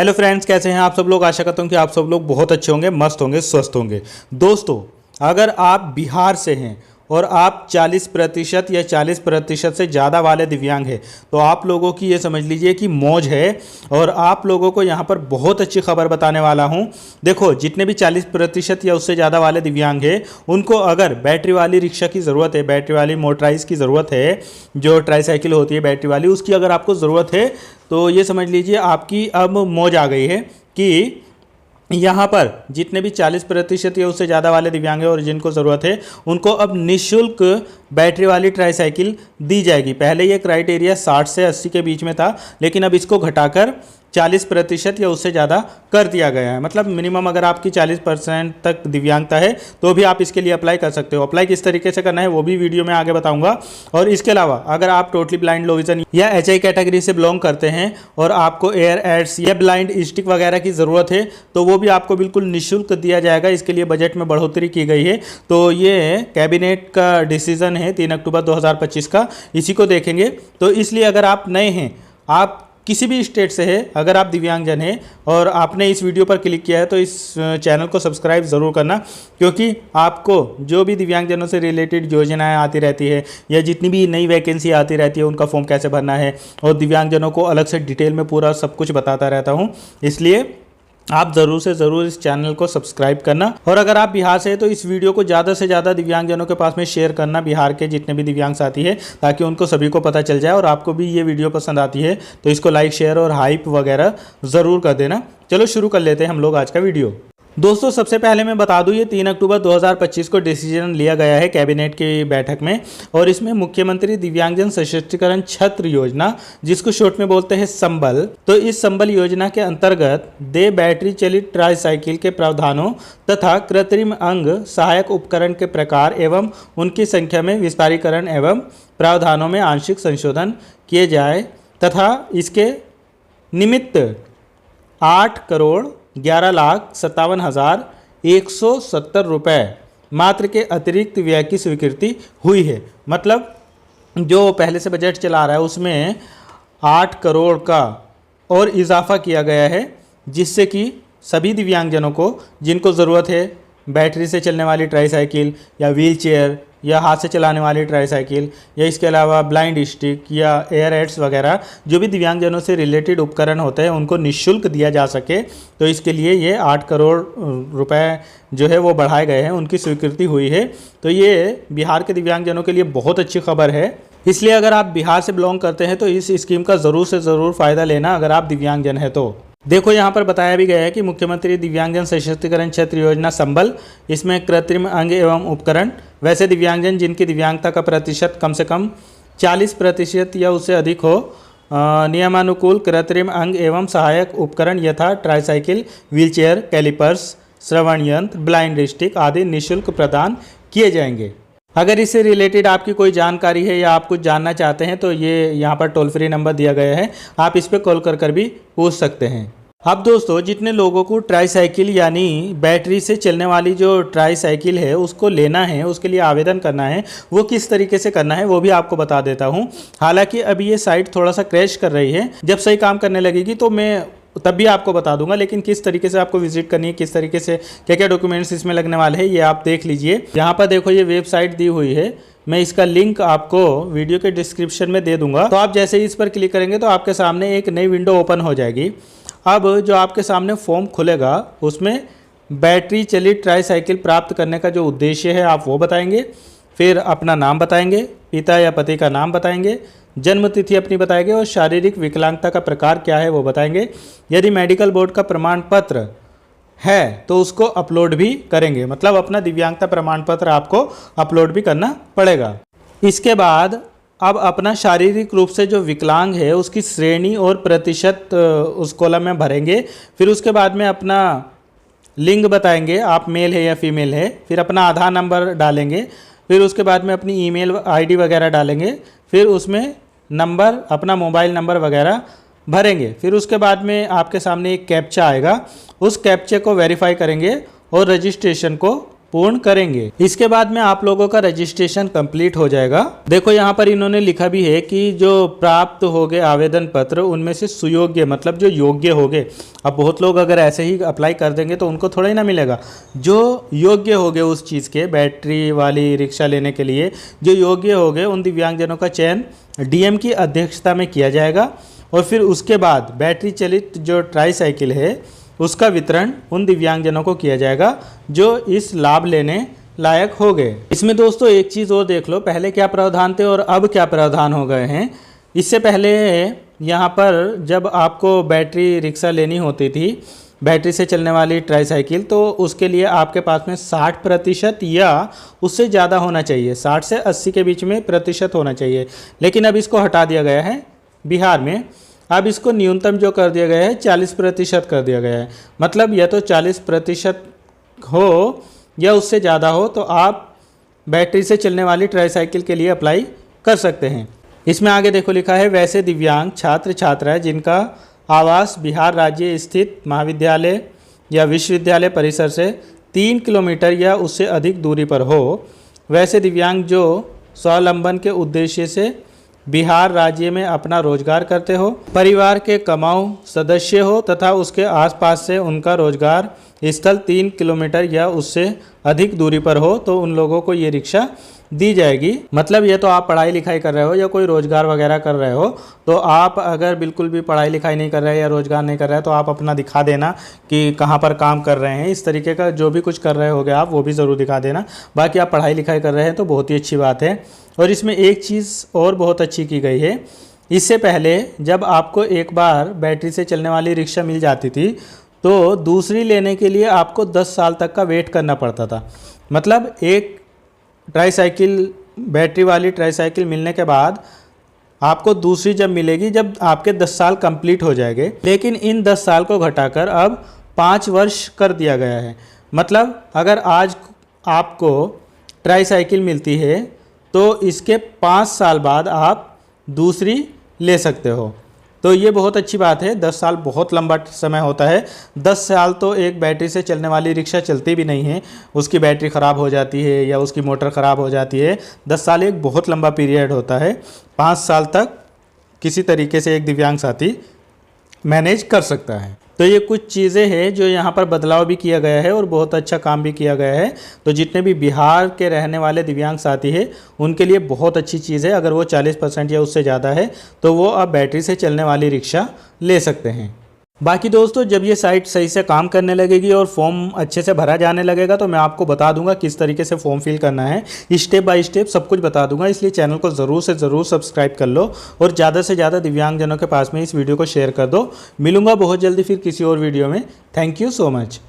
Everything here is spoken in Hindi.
हेलो फ्रेंड्स, कैसे हैं आप सब लोग। आशा करता हूं कि आप सब लोग बहुत अच्छे होंगे, मस्त होंगे, स्वस्थ होंगे। दोस्तों, अगर आप बिहार से हैं और आप 40% या 40% से ज़्यादा वाले दिव्यांग हैं तो आप लोगों की ये समझ लीजिए कि मौज है। और आप लोगों को यहाँ पर बहुत अच्छी खबर बताने वाला हूँ। देखो, जितने भी 40% या उससे ज़्यादा वाले दिव्यांग हैं उनको अगर बैटरी वाली रिक्शा की ज़रूरत है, बैटरी वाली मोटराइज की ज़रूरत है, जो ट्राईसाइकिल होती है बैटरी वाली, उसकी अगर आपको ज़रूरत है तो ये समझ लीजिए आपकी अब मौज आ गई है कि यहाँ पर जितने भी 40% या उससे ज़्यादा वाले दिव्यांग हैं और जिनको ज़रूरत है उनको अब निःशुल्क बैटरी वाली ट्राईसाइकिल दी जाएगी। पहले ये क्राइटेरिया 60 से 80 के बीच में था, लेकिन अब इसको घटाकर 40% या उससे ज़्यादा कर दिया गया है। मतलब मिनिमम अगर आपकी 40% तक दिव्यांगता है तो भी आप इसके लिए अप्लाई कर सकते हो। अप्लाई किस तरीके से करना है वो भी वीडियो में आगे बताऊंगा। और इसके अलावा अगर आप टोटली ब्लाइंड, लो विजन या HI कैटेगरी से बिलोंग करते हैं और आपको एयर एड्स या ब्लाइंड स्टिक वगैरह की ज़रूरत है तो वो भी आपको बिल्कुल निःशुल्क दिया जाएगा। इसके लिए बजट में बढ़ोतरी की गई है। तो ये कैबिनेट का डिसीजन है 3 अक्टूबर 2025 का, इसी को देखेंगे। तो इसलिए अगर आप नए हैं, आप किसी भी स्टेट से है, अगर आप दिव्यांगजन हैं और आपने इस वीडियो पर क्लिक किया है तो इस चैनल को सब्सक्राइब ज़रूर करना, क्योंकि आपको जो भी दिव्यांगजनों से रिलेटेड योजनाएं आती रहती है या जितनी भी नई वैकेंसी आती रहती है उनका फॉर्म कैसे भरना है और दिव्यांगजनों को अलग से डिटेल में पूरा सब कुछ बताता रहता हूँ। इसलिए आप ज़रूर से ज़रूर इस चैनल को सब्सक्राइब करना। और अगर आप बिहार से हैं तो इस वीडियो को ज़्यादा से ज़्यादा दिव्यांगजनों के पास में शेयर करना, बिहार के जितने भी दिव्यांग साथी हैं, ताकि उनको सभी को पता चल जाए। और आपको भी ये वीडियो पसंद आती है तो इसको लाइक, शेयर और हाइप वगैरह ज़रूर कर देना। चलो शुरू कर लेते हैं हम लोग आज का वीडियो। दोस्तों, सबसे पहले मैं बता दूं, ये 3 अक्टूबर 2025 को डिसीजन लिया गया है कैबिनेट की बैठक में। और इसमें मुख्यमंत्री दिव्यांगजन सशक्तिकरण छत्र योजना, जिसको शॉर्ट में बोलते हैं संबल, तो इस संबल योजना के अंतर्गत दे बैटरी चलित ट्राईसाइकिल के प्रावधानों तथा कृत्रिम अंग सहायक उपकरण के प्रकार एवं उनकी संख्या में विस्तारीकरण एवं प्रावधानों में आंशिक संशोधन किए जाए तथा इसके निमित्त 8,11,57,170 रुपये मात्र के अतिरिक्त व्यय की स्वीकृति हुई है। मतलब जो पहले से बजट चला रहा है उसमें 8 करोड़ का और इजाफा किया गया है, जिससे कि सभी दिव्यांगजनों को जिनको ज़रूरत है बैटरी से चलने वाली ट्राईसाइकिल या व्हील चेयर या हाथ से चलाने वाली ट्राईसाइकिल या इसके अलावा ब्लाइंड स्टिक या एयर एड्स वगैरह जो भी दिव्यांगजनों से रिलेटेड उपकरण होते हैं उनको निःशुल्क दिया जा सके, तो इसके लिए ये 8 करोड़ रुपए जो है वो बढ़ाए गए हैं, उनकी स्वीकृति हुई है। तो ये बिहार के दिव्यांगजनों के लिए बहुत अच्छी खबर है। इसलिए अगर आप बिहार से बिलोंग करते हैं तो इस स्कीम का ज़रूर से ज़रूर फ़ायदा लेना, अगर आप दिव्यांगजन हैं तो। देखो, यहाँ पर बताया भी गया है कि मुख्यमंत्री दिव्यांगजन सशक्तिकरण छत्र योजना संबल, इसमें कृत्रिम अंग एवं उपकरण वैसे दिव्यांगजन जिनकी दिव्यांगता का प्रतिशत कम से कम 40% या उससे अधिक हो, नियमानुकूल कृत्रिम अंग एवं सहायक उपकरण यथा ट्राईसाइकिल, व्हीलचेयर, कैलिपर्स, श्रवण यंत्र, ब्लाइंड स्टिक आदि निःशुल्क प्रदान किए जाएंगे। अगर इससे रिलेटेड आपकी कोई जानकारी है या आप कुछ जानना चाहते हैं तो ये यहाँ पर टोल फ्री नंबर दिया गया है, आप इस पर कॉल कर भी पूछ सकते हैं। अब दोस्तों, जितने लोगों को ट्राईसाइकिल यानी बैटरी से चलने वाली जो ट्राईसाइकिल है उसको लेना है, उसके लिए आवेदन करना है, वो किस तरीके से करना है वो भी आपको बता देता हूँ। हालांकि अभी ये साइट थोड़ा सा क्रैश कर रही है, जब सही काम करने लगेगी तो मैं तब भी आपको बता दूंगा। लेकिन किस तरीके से आपको विजिट करनी है, किस तरीके से क्या क्या डॉक्यूमेंट्स इसमें लगने वाले हैं, ये आप देख लीजिए। यहाँ पर देखो, ये वेबसाइट दी हुई है, मैं इसका लिंक आपको वीडियो के डिस्क्रिप्शन में दे दूंगा। तो आप जैसे ही इस पर क्लिक करेंगे तो आपके सामने एक नई विंडो ओपन हो जाएगी। अब जो आपके सामने फॉर्म खुलेगा उसमें बैटरी चलित ट्राईसाइकिल प्राप्त करने का जो उद्देश्य है आप वो बताएंगे, फिर अपना नाम बताएंगे, पिता या पति का नाम बताएंगे, जन्म तिथि अपनी बताएंगे और शारीरिक विकलांगता का प्रकार क्या है वो बताएंगे। यदि मेडिकल बोर्ड का प्रमाण पत्र है तो उसको अपलोड भी करेंगे, मतलब अपना दिव्यांगता प्रमाण पत्र आपको अपलोड भी करना पड़ेगा। इसके बाद अब अपना शारीरिक रूप से जो विकलांग है उसकी श्रेणी और प्रतिशत उस कॉलम में भरेंगे। फिर उसके बाद में अपना लिंग बताएंगे, आप मेल है या फीमेल है, फिर अपना आधार नंबर डालेंगे, फिर उसके बाद में अपनी ईमेल आईडी वगैरह डालेंगे, फिर उसमें नंबर, अपना मोबाइल नंबर वगैरह भरेंगे। फिर उसके बाद में आपके सामने एक कैप्चा आएगा, उस कैप्चे को वेरीफाई करेंगे और रजिस्ट्रेशन को पूर्ण करेंगे। इसके बाद में आप लोगों का रजिस्ट्रेशन कंप्लीट हो जाएगा। देखो यहाँ पर इन्होंने लिखा भी है कि जो प्राप्त हो गए आवेदन पत्र उनमें से सुयोग्य मतलब जो योग्य हो गए, अब बहुत लोग अगर ऐसे ही अप्लाई कर देंगे तो उनको थोड़ा ही ना मिलेगा। जो योग्य हो गए उस चीज़ के, बैटरी वाली रिक्शा लेने के लिए जो योग्य हो गए उन दिव्यांगजनों का चयन डीएम की अध्यक्षता में किया जाएगा और फिर उसके बाद बैटरी चलित जो ट्राईसाइकिल है उसका वितरण उन दिव्यांगजनों को किया जाएगा जो इस लाभ लेने लायक हो गए। इसमें दोस्तों एक चीज़ और देख लो, पहले क्या प्रावधान थे और अब क्या प्रावधान हो गए हैं। इससे पहले यहाँ पर जब आपको बैटरी रिक्शा लेनी होती थी, बैटरी से चलने वाली ट्राईसाइकिल, तो उसके लिए आपके पास में 60% या उससे ज़्यादा होना चाहिए, 60 से 80 के बीच में प्रतिशत होना चाहिए। लेकिन अब इसको हटा दिया गया है बिहार में, अब इसको न्यूनतम जो कर दिया गया है 40% कर दिया गया है। मतलब या तो 40% हो या उससे ज़्यादा हो तो आप बैटरी से चलने वाली ट्राईसाइकिल के लिए अप्लाई कर सकते हैं। इसमें आगे देखो लिखा है, वैसे दिव्यांग छात्र छात्राएं जिनका आवास बिहार राज्य स्थित महाविद्यालय या विश्वविद्यालय परिसर से 3 किलोमीटर या उससे अधिक दूरी पर हो, वैसे दिव्यांग जो स्वावलंबन के उद्देश्य से बिहार राज्य में अपना रोजगार करते हो, परिवार के कमाऊ सदस्य हो तथा उसके आसपास से उनका रोजगार स्थल 3 किलोमीटर या उससे अधिक दूरी पर हो, तो उन लोगों को ये रिक्शा दी जाएगी। मतलब ये तो आप पढ़ाई लिखाई कर रहे हो या कोई रोजगार वगैरह कर रहे हो, तो आप अगर बिल्कुल भी पढ़ाई लिखाई नहीं कर रहे या रोजगार नहीं कर रहे तो आप अपना दिखा देना कि कहाँ पर काम कर रहे हैं। इस तरीके का जो भी कुछ कर रहे होगे आप वो भी ज़रूर दिखा देना। बाकी आप पढ़ाई लिखाई कर रहे हैं तो बहुत ही अच्छी बात है। और इसमें एक चीज़ और बहुत अच्छी की गई है, इससे पहले जब आपको एक बार बैटरी से चलने वाली रिक्शा मिल जाती थी तो दूसरी लेने के लिए आपको 10 साल तक का वेट करना पड़ता था। मतलब एक ट्राईसाइकिल, बैटरी वाली ट्राईसाइकिल मिलने के बाद आपको दूसरी जब मिलेगी जब आपके 10 साल कंप्लीट हो जाएंगे। लेकिन इन 10 साल को घटाकर अब 5 वर्ष कर दिया गया है। मतलब अगर आज आपको ट्राईसाइकिल मिलती है तो इसके 5 साल बाद आप दूसरी ले सकते हो। तो ये बहुत अच्छी बात है। 10 साल बहुत लंबा समय होता है। 10 साल तो एक बैटरी से चलने वाली रिक्शा चलती भी नहीं है, उसकी बैटरी ख़राब हो जाती है या उसकी मोटर ख़राब हो जाती है। 10 साल एक बहुत लंबा पीरियड होता है। 5 साल तक किसी तरीके से एक दिव्यांग साथी मैनेज कर सकता है। तो ये कुछ चीज़ें हैं जो यहाँ पर बदलाव भी किया गया है और बहुत अच्छा काम भी किया गया है। तो जितने भी बिहार के रहने वाले दिव्यांग साथी हैं उनके लिए बहुत अच्छी चीज़ है। अगर वो 40% या उससे ज़्यादा है तो वो अब बैटरी से चलने वाली रिक्शा ले सकते हैं। बाकी दोस्तों जब ये साइट सही से काम करने लगेगी और फॉर्म अच्छे से भरा जाने लगेगा तो मैं आपको बता दूंगा किस तरीके से फॉर्म फिल करना है, स्टेप बाय स्टेप सब कुछ बता दूंगा। इसलिए चैनल को ज़रूर से ज़रूर सब्सक्राइब कर लो और ज़्यादा से ज़्यादा दिव्यांगजनों के पास में इस वीडियो को शेयर कर दो। मिलूंगा बहुत जल्दी फिर किसी और वीडियो में। Thank you so much.